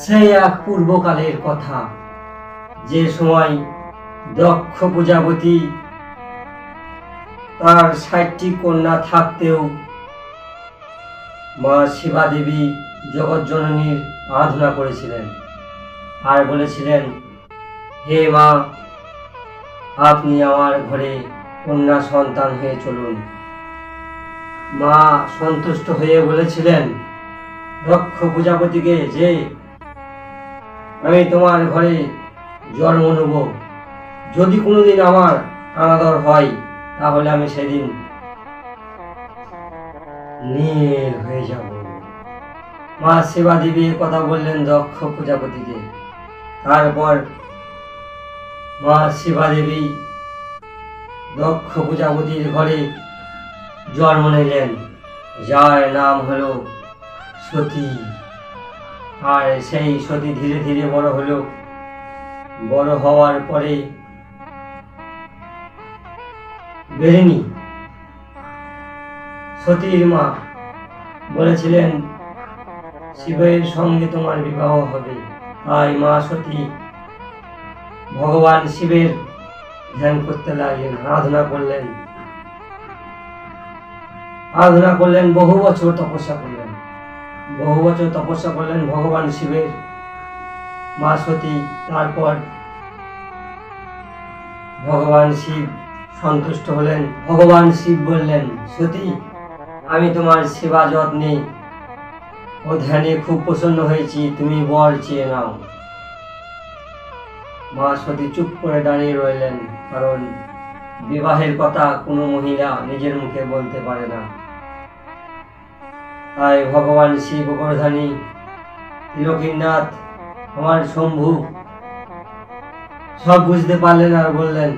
সেই এক পূর্বকালের কথা, যে সময় দক্ষ প্রজাপতি তার ৬০টি কন্যা থাকতেও মা শিবা দেবী জগৎজননীর আরাধনা করেছিলেন আর বলেছিলেন, হে মা, আপনি আমার ঘরে কন্যা সন্তান হয়ে চলুন। মা সন্তুষ্ট হয়ে বলেছিলেন দক্ষ প্রজাপতিকে যে আমি তোমার ঘরে জন্ম নেব, যদি কোনোদিন আমার অনাদর হয় তাহলে আমি সেদিন নীল হয়ে যাব। মা শিবা দেবী কথা বললেন দক্ষ প্রজাপতিকে। তারপর মা শিবা দেবী দক্ষ প্রজাপতির ঘরে জন্ম নিলেন, যার নাম হলো সতী। আর সেই সতী ধীরে ধীরে বড় হলো। বড় হওয়ার পরে বেরিনী সতীর মা বলেছিলেন, শিবের সঙ্গে তোমার বিবাহ হবে। তাই মা সতী ভগবান শিবের ধ্যান করতে লাগলেন, আরাধনা করলেন, বহু বছর তপস্যা করলেন ভগবান শিবের। মা সতী তারপর ভগবান শিব সন্তুষ্ট হলেন। ভগবান শিব বললেন, সতী, আমি তোমার সেবা যত্নে ও ধ্যানে খুব প্রসন্ন হয়েছি, তুমি বর চেয়ে নাও। মা সতী চুপ করে দাঁড়িয়ে রইলেন, কারণ বিবাহের কথা কোনো মহিলা নিজের মুখে বলতে পারে না। তাই ভগবান শিব গোবর্ধনী, ত্রিলোকীনাথ, আমার শম্ভু সব বুঝতে পারলেন আর বললেন,